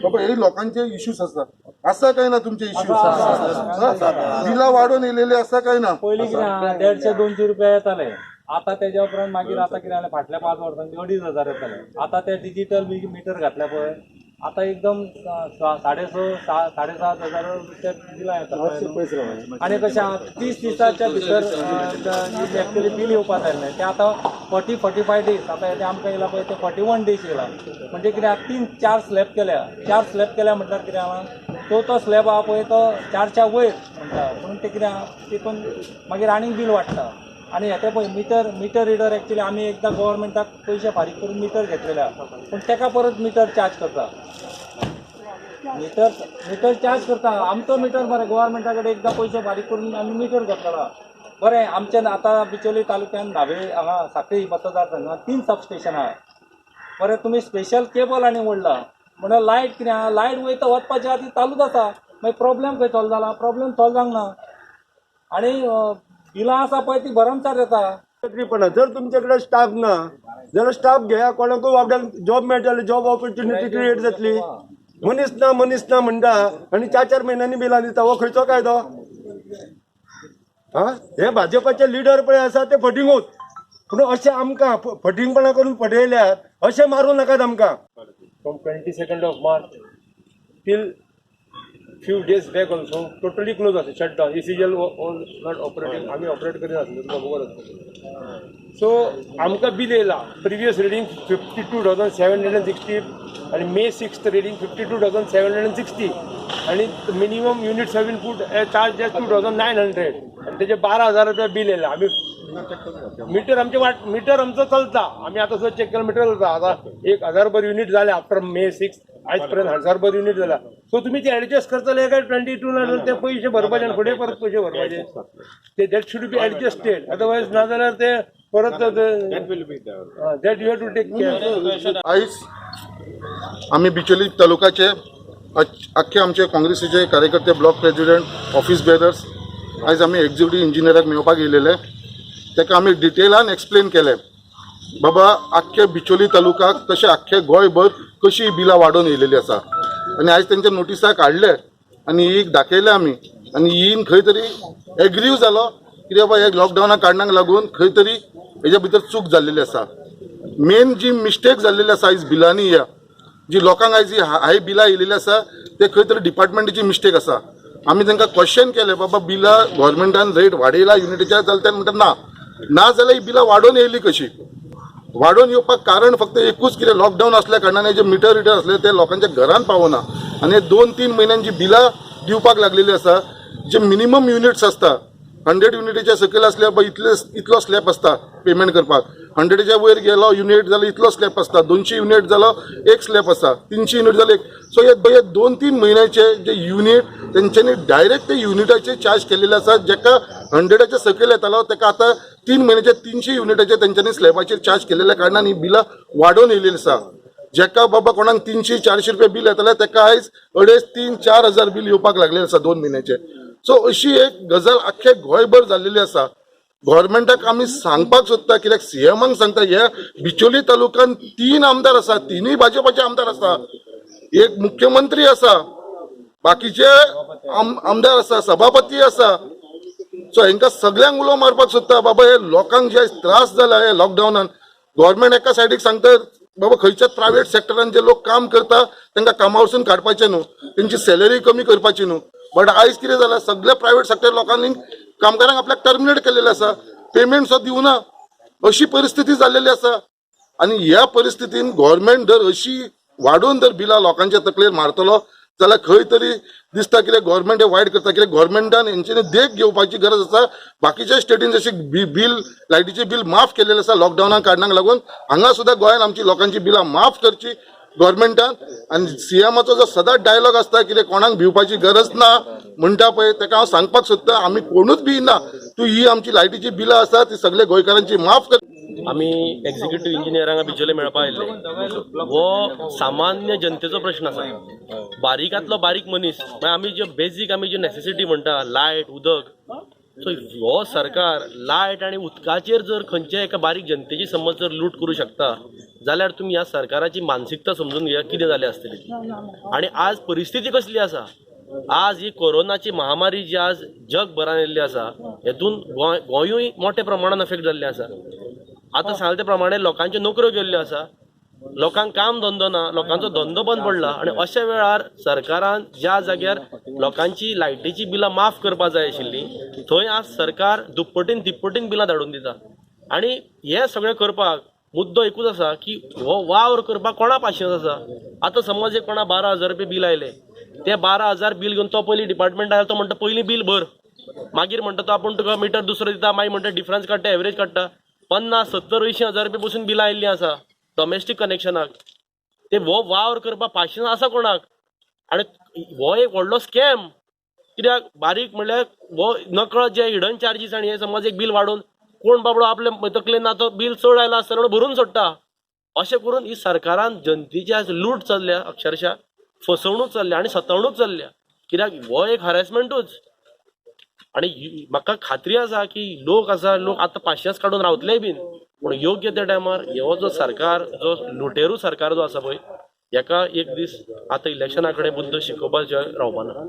बाबा हे लोकांचे इश्यूज असतात असा काय ना तुमचे इश्यूज बिला वाढून येलेले असा काय ना पहिली कितें 150-200 रुपया येताले आता त्याच्या उपरांत मागीर आता कितें जालें फाटल्या 5 वर्सांनी 2,500 येताले आता ते डिजिटल मीटर घातल्या पळय आता एकदम 6,500-7,500 रुपया बिलां येता आनी कशें 30 दिसाच्या भितर एक्चुअली बील येवपाक जाय ते आता 40-45 डेज आता ते आमकां येयला पळय ते 41 डेज येयला म्हणजे कितें 3-4 स्लॅब केल्या 4 स्लॅब केल्या म्हटल्यार कितें आहा तो स्लॅब आहा पळय तो 4च्या वयर म्हणटा म्हणून ते कितें आहा तितून मागीर आनीक बील वाडटा आणि येते पळय मीटर रिडर एक्चुअली आमी एकदां गव्हर्मेंटाक पयशे फारीक करून मीटर घेतलेले आहा पूण तेका परत मीटर चार्ज करता मीटर चार्ज करता आमचो मीटर बरें गव्हर्मेंटा कडेन एकदां पयशे फारीक करून आमी मीटर घेतलेलो बरें आमच्या आतां बिचोली तालुक्यान न्हावे हांगा सांखळी मतदारसंघात 3 सबस्टेशन आहा बरें तुमी स्पेशल केबल आनी वडला म्हणल्यार लायट कितें आहा लायट वयता वचपाची आहा ती चालूच आसा मागीर प्रॉब्लेम खंय सॉल्व जाला प्रॉब्लेम सॉल्व जावंक ना आनी बिलां आसा पळय ती भरमसार येता जर तुमच्याकडे स्टाफ ना जाल्यार स्टाफ घेया कोणाकूय बाबड्याक जॉब मेळटले जॉब ऑपॉर्च्युनिटी क्रिएट जातली मनीस ना म्हणटा आनी 4-4 म्हयन्यांनी बिलां दिता हो खंयचो कायदो हे भाजपाचे लिडर पळय आसा ते फटिंगूच पूण अशें आमकां फटिंगपणां करून फटयल्यात अशें मारूं नाकात आमकां From 22nd of March till few days back also totally closed was shut down. ECGL was not operating. आम्ही ऑपरेट करीत आसलो तुमकां खबर आसता. So आमकां बिल येयला प्रिवियस रिडींग 52,760 आणि मे 6th रिडींग 52,760 आणि minimum units have been put charge just 2,900 आणि त्याचे 12,000 रुपया बिल येयला आम्ही मीटर आमचं चलता आम्ही आता सुद्धा चेक केलं मीटर चलता आता 1,000 युनिट झाले आफ्टर मे 6 आजपर्यंत 1,000 युनिट झाला सो तुम्ही ते ऍडजस्ट करतले काय 22 ते पैसे भरपाचे आणि फुडें परत पैसे भरपाचे ते that should be adjusted otherwise ना जाल्यार ते परत that you have to take care. आयज आम्ही बिचोली तालुक्याचे अख्खे आमचे काँग्रेसीचे कार्यकर्ते ब्लॉक प्रेसिडेंट ऑफिस बेरर्स आयज आम्ही एक्झिक्युटिव्ह इंजिनियराक मेळपाक येयलेले ताका आमी डिटेलान एक्सप्लेन केलें बाबा आख्खे बिचोली तालुक्याक तशें आख्खे गोंयभर कशी बिलां वाडोवन येयलेली आसा आनी आयज तेंच्या नोटिसा काडले आनी ही दाखयले आमी आनी हीन खंय तरी एग्रीव जालो की बाबा हे लॉकडावना कारणाक लागून खंय तरी हेच्या भितर चूक जाल्लेली आसा मेन जी मिस्टेक जाल्लेली आसा आयज बिलांनी ह्या जी लोकांक आयज जी हाय बिलां येयलेली आसा ते खंय तरी डिपार्टमेंटाची मिस्टेक आसा आमी तांकां क्वेश्चन केले बाबा बिलां गोव्हर्मेंटान रेट वाडयला युनिटीच्या जाल्यार ते म्हणटा ना जाल्यार ही बिलां वाडोवन येयली कशी वाडोवन येवपाक कारण फक्त एकूच कितें लॉकडावन असल्या कारणान जे मीटर रिडर असले ते लोकांच्या घरान पावना आनी 2-3 म्हयन्यांची बिलां दिवपाक लागलेली आसा जे मिनिमम युनिट्स आसता 100 युनिटीच्या सकयल असल्या इतलो स्लॅब आसता पेमेंट करपाक 100च्या वयर गेलो युनिट जाल्यार इतलो स्लॅब आसता 200 युनिट जालो एक स्लॅब आसा 300 युनिट जालो एक सो हे 2-3 म्हयन्याचे जे युनिट तेंच्यांनी डायरेक्ट ते युनिटाचे चार्ज केलेले आसा जेका 100च्या सकयल येतालो ताका आतां 3 म्हयन्याचे 300 युनिटाचे तेंच्यांनी स्लॅबाचेर चार्ज केलेल्या कारणान ही बिलां वाडोवन येयलेली आसा जेका बाबा कोणाक 300-400 रुपया बिल येताले ताका आयज 2,500-3,000-4,000 हजार बिल येवपाक लागलेले आसा 2 म्हयन्याचे सो अशी एक गजाल आख्खे गोंयभर जाल्लेली आसा गव्हर्मेंटाक आमी सांगपाक सोदता कित्याक सीएमाक सांगता ह्या बिचोली तालुक्यान 3 आमदार आसा 3य भाजपाचे आमदार आसा एक मुख्यमंत्री आसा बाकीचे आमदार आसा सभापती आसा सो हांकां सगळ्यांक उलो मारपाक सोदता बाबा हे लोकांक जे त्रास जाला हे लॉकडावनान गव्हर्मेंट एका सायडीक सांगता बाबा खंयच्याच प्रायव्हेट सेक्टरान जे लोक काम करता तांकां कामा वचून काडपाचें न्हू तेंची सॅलरी कमी करपाची न्हू बट आयज कितें जालां सगळ्या प्रायव्हेट सेक्टर लोकांनी कामगारांक आपल्याक टर्मिनेट केलेलें आसा पेमेंट सुद्दां दिवना अशी परिस्थिती जाल्लेली आसा आनी ह्या परिस्थितीन गव्हर्मेंट जर अशी वाडोवन जर बिलां लोकांच्या तकलेर मारतलो जाल्यार खंय तरी दिसता कितें गव्हर्मेंट हे वायट करता कित्याक गव्हर्मेंटान हेंच्यांनी देख घेवपाची गरज आसा बाकीच्या स्टेटीन जशें बिल लायटीचे बिल माफ केलेलें आसा लॉकडावना कारणाक लागून हांगा सुद्दां गोंयान आमची लोकांची बिलां माफ करची गव्हर्मेंटान आनी सीएमाचो जो सदांच डायलॉग आसता कितें कोणाक भिवपाची गरज ना म्हणटा पळय ताका हांव सांगपाक सोदता आमी कोणूच भिना तूं ही आमची लायटीची बिलां आसा ती सगळे गोंयकारांची माफ कर आम्ही एक्झिक्युटिव्ह इंजिनियरांक बिचोले मेळपा आयिल्ले हो सामान्य जनतेचो प्रश्न आसा बारीकांतलो बारीक मनीस आमी जे बेजीक आमी जे नेसेसिटी म्हणटा लायट उदक सो हो सरकार लायट आनी उदकाचेर जर खंयचे एका बारीक जनतेची समज जर लूट करूं शकता जाल्यार तुमी ह्या सरकाराची मानसिकता समजून घेया कितें जालें आसतली. आनी आज परिस्थिती कसली आसा, आज ही कोरोनाची महामारी जी आज जगभरान येयल्ली आसा हेतून गोंयूय मोठ्या प्रमाणात अफेक्ट जाल्लें आसा. आतां सांगले ते प्रमाणे लोकांच्यो नोकऱ्यो गेल्ल्यो आसा, लोकांक काम धंदो ना, लोकांचो धंदो बंद पडला. आणि अशा वेळार सरकारान ज्या जाग्यार लोकांची लायटीची बिलां माफ करपाक जाय आशिल्ली थंय आज सरकार दुप्पटीन तिप्पटीन बिलां धाडून दिता. आणि हे सगळें करपाक मुद्दो एकूच आसा की हो वावर करपाक कोणा पाशियेंस आसा. आतां समज एक कोणा 12,000 रुपया बील आयलें, ते 12,000 बील घेवन तो पयलीं डिपार्टमेंट आयलो, तो म्हणटा पयलीं बील भर, मागीर म्हणटा तो आपूण तुका मिटर दुसरो दिता, मागीर म्हणटा डिफरन्स काडटा, एवरेज काडटा. 50, 70, 80,000 रुपया पसून बिलां आयिल्लीं आसा डोमेस्टीक कनेक्शनाक. ते हो वावर करपाक पाशियेंस आसा कोणाक. आनी हो एक व्हडलो स्कॅम. कित्याक बारीक म्हणल्यार हो नकळत जे हिडन चार्जीस आनी हे समज एक बील वाडोवन कोण बाबडो आपले तकलेन ना तो बील चड आयला आसतना म्हणून भरून सोडटा. अशें करून ही सरकारान जनतेची आज लूट चल्ल्या, अक्षरशा फसवणूक चल्ल्या आनी सतावणूक चल्ल्या. कित्याक हो एक हॅरेसमेंटूच. आणि म्हाका खात्री आसा की लोक आतां पाशियेंस काडून रावतलेय बीन, पूण योग्य त्या टायमार हो जो सरकार, जो लुटेरू सरकार जो आसा पळय, हेका एक दीस आतां इलेक्शना कडेन बुद्ध शिकोवपाचें रावपाना.